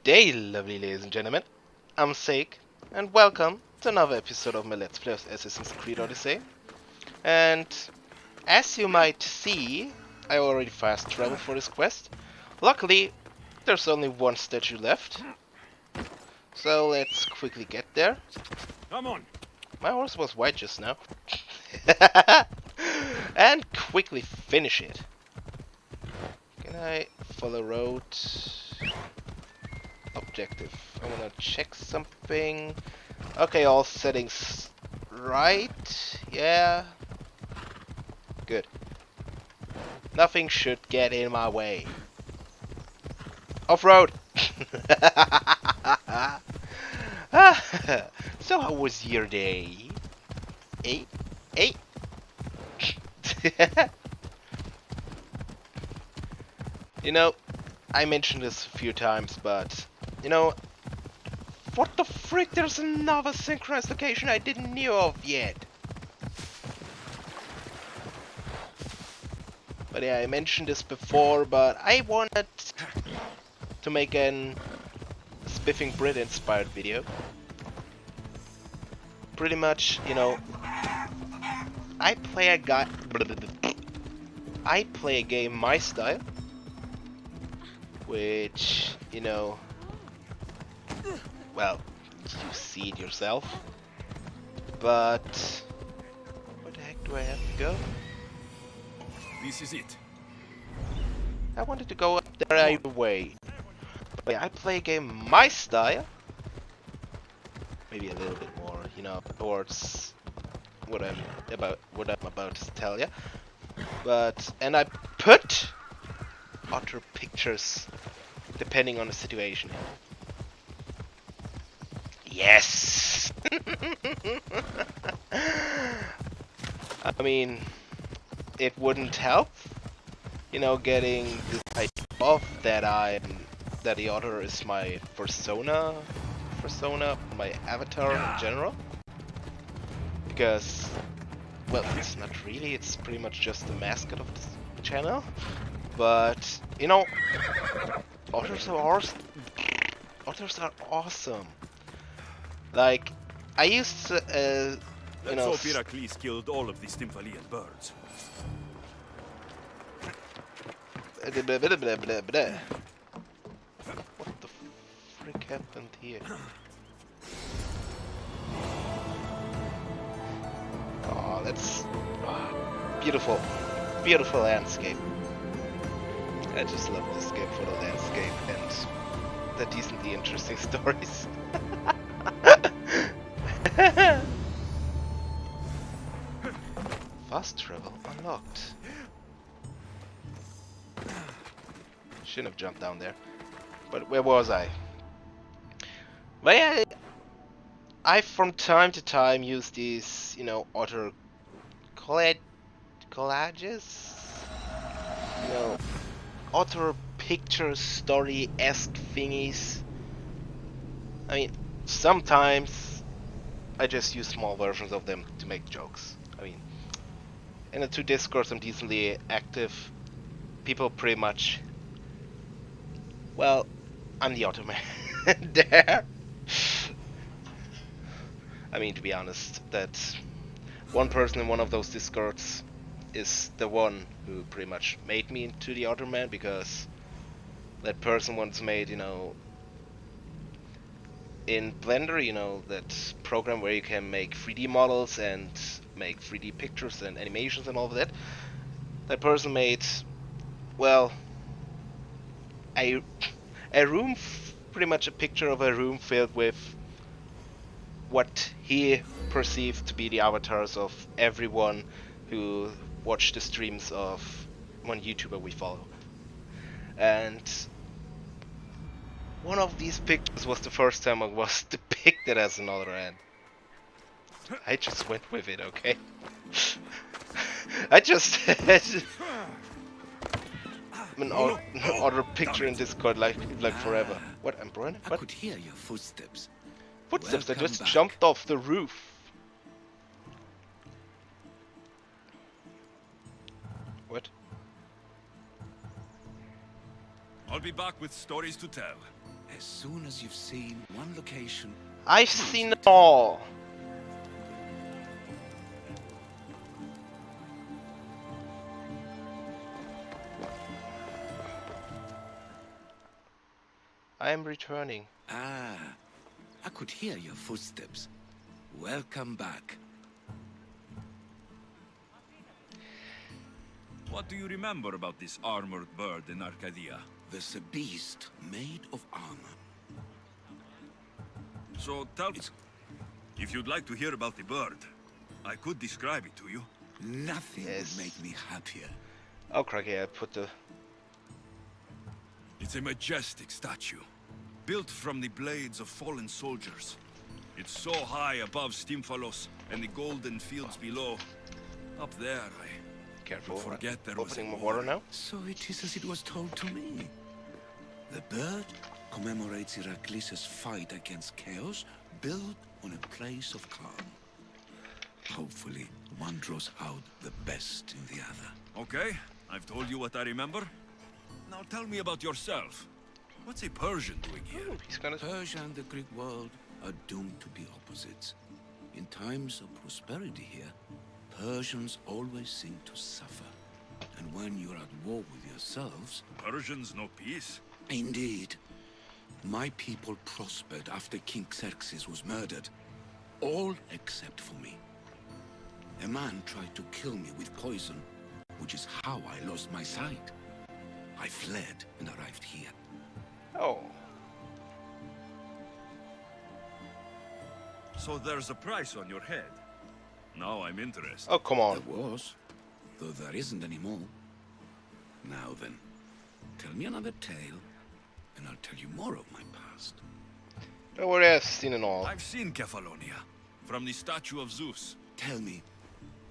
Day, lovely ladies and gentlemen. I'm Zeyc, and welcome to another episode of my Let's Play of Assassin's Creed Odyssey. And as you might see, I already fast traveled for this quest. Luckily, there's only one statue left, so let's quickly get there. Come on. My horse was white just now. And quickly finish it. Can I follow road? Objective. I wanna check something. Okay, all settings right. Yeah. Good. Nothing should get in my way. Off-road! So how was your day? Eh? Eh? You know, I mentioned this a few times, but you know, what the frick? There's another synchronized location I didn't know of yet. But yeah, I mentioned this before, but I wanted to make an Spiffing Brit inspired video. Pretty much, you know, I play a game my style, which, you know, well, you see it yourself. But where the heck do I have to go? This is it. I wanted to go up there either way. But yeah, I play a game my style. Maybe a little bit more, you know, towards what I'm about to tell you. And I put other pictures depending on the situation. Yes. I mean, it wouldn't help, you know, getting this idea of that the other is my persona, my avatar in general. Because, well, it's not really. It's pretty much just the mascot of this channel. But you know, otters are awesome. Like, I used to, you Let's know. hope Heracles killed all of the Stymphalian birds. What the frick happened here? Oh, that's beautiful, beautiful landscape. I just love this game for the landscape and the decently interesting stories. Fast travel unlocked. Shouldn't have jumped down there. But where was I? Well, yeah, I from time to time use these, you know, otter collages? You know, otter picture story-esque thingies. I mean, sometimes I just use small versions of them to make jokes. I mean, in the two Discords I'm decently active. People pretty much, well, I'm the otter man there. I mean, to be honest, that one person in one of those Discords is the one who pretty much made me into the otter man, because that person once made, you know, in Blender, you know, that program where you can make 3D models and make 3D pictures and animations and all of that. That person made, well, a room, pretty much a picture of a room filled with what he perceived to be the avatars of everyone who watched the streams of one YouTuber we follow. And one of these pictures was the first time I was depicted as an otter, and I just went with it, okay? I just had an otter picture in Discord like forever. What, I'm Brian? I What? could hear your footsteps. Footsteps that Welcome just back. jumped off the roof. What? I'll be back with stories to tell. As soon as you've seen one location, I've seen it all. I am returning. Ah, I could hear your footsteps. Welcome back. What do you remember about this armored bird in Arcadia? There's a beast made of armor. So tell me, if you'd like to hear about the bird, I could describe it to you. Nothing Yes. would make me happier. Oh, crikey, I put the... It's a majestic statue, built from the blades of fallen soldiers. It's so high above Stymphalos and the golden fields below. Up there, Careful, forget there was opening a my water war. now. So it is as it was told to me. The bird commemorates Heracles' fight against chaos, built on a place of calm. Hopefully, one draws out the best in the other. Okay, I've told you what I remember. Now tell me about yourself. What's a Persian doing here? Ooh, he's gonna... Persia and the Greek world are doomed to be opposites. In times of prosperity here, Persians always seem to suffer. And when you're at war with yourselves... Persians no peace? Indeed. My people prospered after King Xerxes was murdered. All except for me. A man tried to kill me with poison, which is how I lost my sight. I fled and arrived here. Oh. So there's a price on your head. Now I'm interested. Oh, come on. There was, though there isn't anymore. Now then, tell me another tale, and I'll tell you more of my past. Don't worry, I've seen it all. I've seen Kefalonia, from the statue of Zeus. Tell me,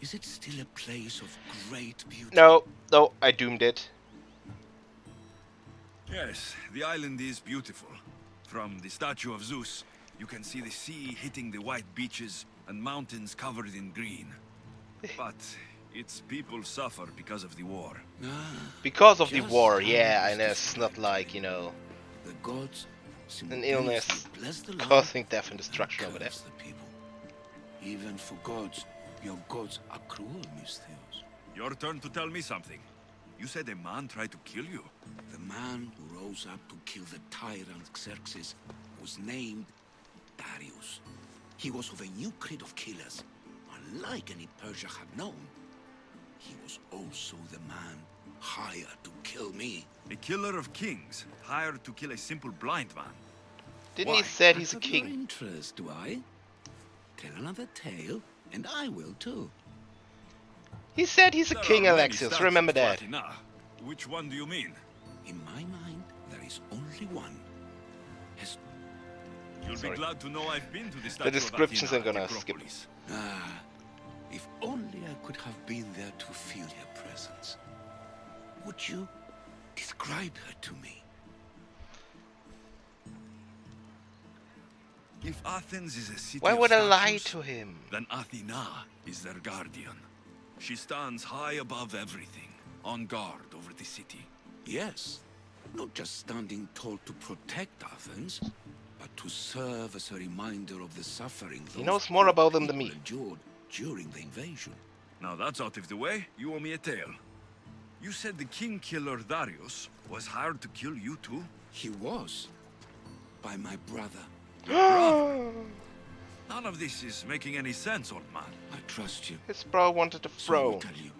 is it still a place of great beauty? No, I doomed it. Yes, the island is beautiful. From the statue of Zeus, you can see the sea hitting the white beaches and mountains covered in green. But its people suffer because of the war. Ah, Because of the just war, how yeah, it and was it's not like, you know, the gods an illness simultaneously bless the land causing death and and destruction over there. curse the people. Even for gods, your gods are cruel, Misthios. Your turn to tell me something. You said a man tried to kill you. The man who rose up to kill the tyrant Xerxes was named Darius. He was of a new creed of killers, unlike any Persia had known. He was also the man hired to kill me. A killer of kings, hired to kill a simple blind man. Didn't Why? he said he's a That's of your king? interest, do I? Tell another tale, and I will too. He said he's a There king, are many Alexios. statues Remember to that. Athena. Which one do you mean? In my mind, there is only one. Has You'll Sorry. be glad to know I've been to the statue descriptions of Athena I'm at gonna the skip. Acropolis. Ah, if only I could have been there to feel her presence. Would you describe her to me? If Athens is a city Why of would I lie statues, to him? then Athena is their guardian. She stands high above everything, on guard over the city. Yes, not just standing tall to protect Athens, but to serve as a reminder of the suffering He those knows more about them than people me. endured during the invasion. Now that's out of the way, you owe me a tale. You said the king killer Darius was hired to kill you too? He was, by my brother. None of this is making any sense, old man. I trust you. His bro wanted the So I will throne. tell you.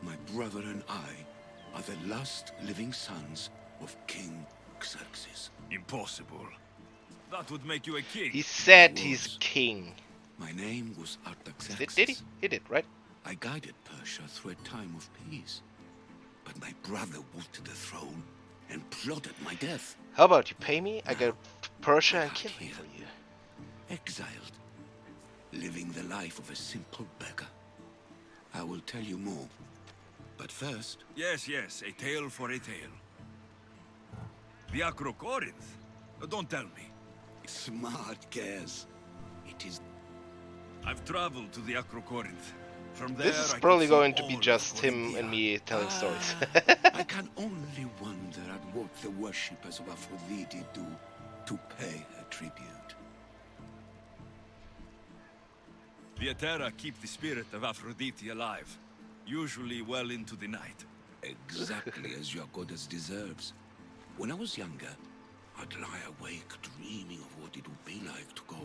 My brother and I are the last living sons of King Xerxes. Impossible. That would make you a king. He said He he's was. king. My name was Artaxerxes. Did he? He did, right? I guided Persia through a time of peace. But my brother wanted the throne and plotted my death. How about you pay me? I go to Persia and kill me for you. Exiled. Living the life of a simple beggar. I will tell you more. But first, Yes, a tale for a tale. The Acrocorinth? Don't tell me. smart guess. It is I've traveled to the Acrocorinth. From there, This is I probably could see going to be all of just him Olympia. and me telling stories. I can only wonder at what the worshippers of Aphrodite do to pay her tribute. The Aetera keep the spirit of Aphrodite alive, usually well into the night. Exactly as your goddess deserves. When I was younger, I'd lie awake dreaming of what it would be like to go.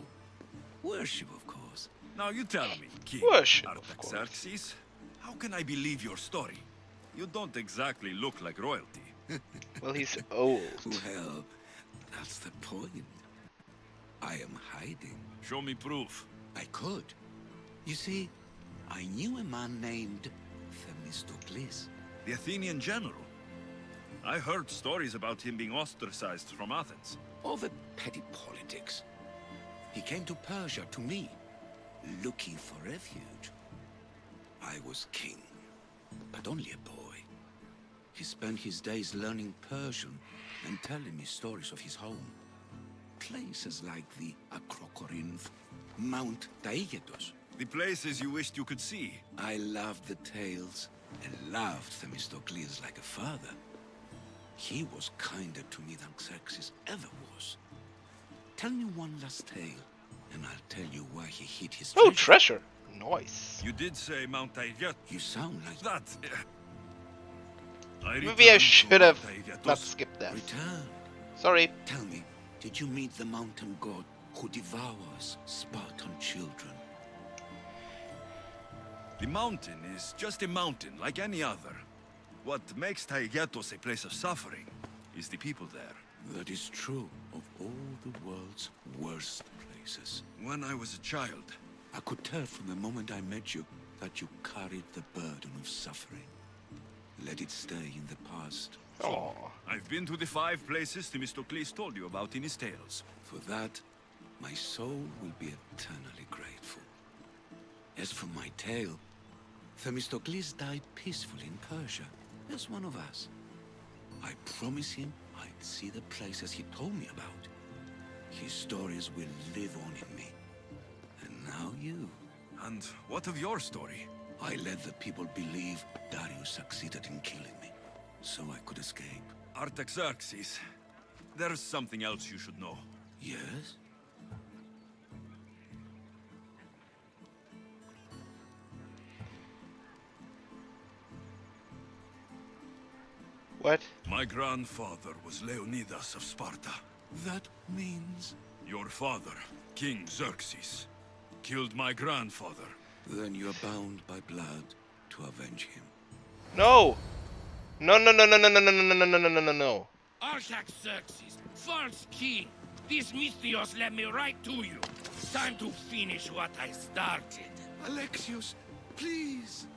Worship, of course. Now you tell me, King Worship, of Artaxerxes, how can I believe your story? You don't exactly look like royalty. Well, he's old. Well, that's the point. I am hiding. Show me proof. I could. You see, I knew a man named Themistocles. The Athenian general. I heard stories about him being ostracized from Athens. Over petty politics. He came to Persia to me, looking for refuge. I was king, but only a boy. He spent his days learning Persian and telling me stories of his home. Places like the Acrocorinth, Mount Taygetos. The places you wished you could see. I loved the tales and loved Themistocles like a father. He was kinder to me than Xerxes ever was. Tell me one last tale, and I'll tell you why he hid his treasure. Oh, treasure! Nice. You did say Mount Taygetos. You sound like That... Maybe I returned to should Mount have Taygetos. not skipped that. return. Sorry. Tell me, did you meet the mountain god who devours Spartan children? The mountain is just a mountain, like any other. What makes Taygetos a place of suffering is the people there. That is true of all the world's worst places. When I was a child, I could tell from the moment I met you that you carried the burden of suffering. Let it stay in the past. Oh, I've been to the 5 places Themistocles told you about in his tales. For that, my soul will be eternally grateful. As for my tale, Themistocles died peacefully in Persia, as one of us. I promise him I'd see the places he told me about. His stories will live on in me. And now you. And what of your story? I let the people believe Darius succeeded in killing me, so I could escape. Artaxerxes, there's something else you should know. Yes? what? My grandfather was Leonidas of Sparta. That means... Your father, King Xerxes, killed my grandfather. Then you're bound by blood to avenge him. No! No, no, no, no, no, no, no, no, no, no, no, no, no, no. Artaxerxes, false king, these Mystios led me right to you. Time to finish what I started. Alexios, please!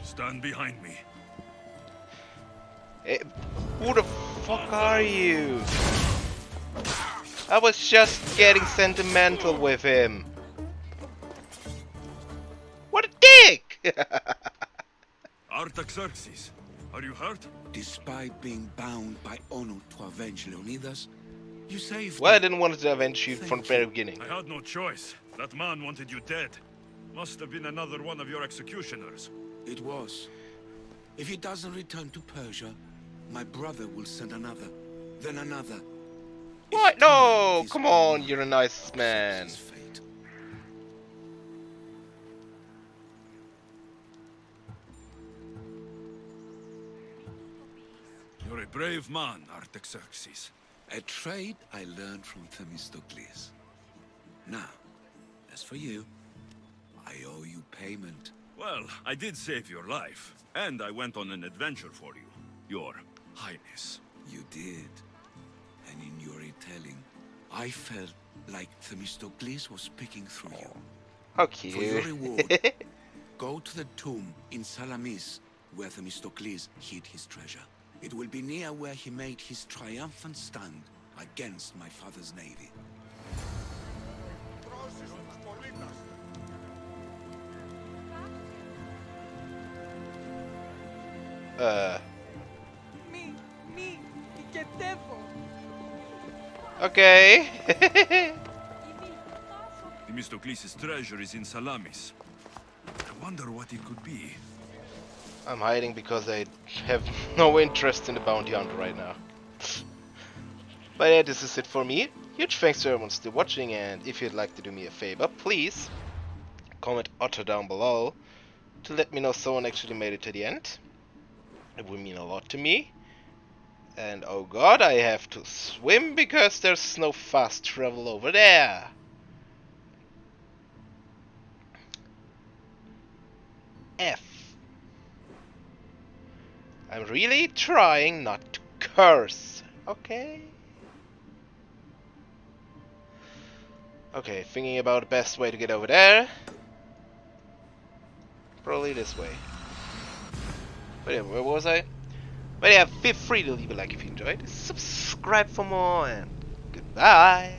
Stand behind me. Who the fuck are you? I was just getting sentimental with him. What a dick! Artaxerxes, are you hurt? Despite being bound by honor to avenge Leonidas, you saved Well, I me. didn't want to avenge you from the very beginning. I had no choice. That man wanted you dead. Must have been another one of your executioners. It was. If he doesn't return to Persia, my brother will send another, then another. What? If No! is Come all on, you're a nice man. Xerxes' fate. You're a brave man, Artaxerxes. A trade I learned from Themistocles. Now, as for you, I owe you payment. Well, I did save your life, and I went on an adventure for you, Your Highness. You did. And in your retelling, I felt like Themistocles was speaking through you. How For your cute. reward, go to the tomb in Salamis, where Themistocles hid his treasure. It will be near where he made his triumphant stand against my father's navy. Μη νικετεύω. Okay. The Themistocles' treasure is in Salamis. I wonder what it could be. I'm hiding because I have no interest in the bounty hunt right now. But yeah, this is it for me. Huge thanks to everyone still watching, and if you'd like to do me a favor, please comment Otter down below to let me know someone actually made it to the end. It would mean a lot to me. And oh god, I have to swim because there's no fast travel over there. F. I'm really trying not to curse, okay? Okay, thinking about the best way to get over there. Probably this way. But yeah, where was I? But yeah, feel free to leave a like if you enjoyed. Subscribe for more, and goodbye.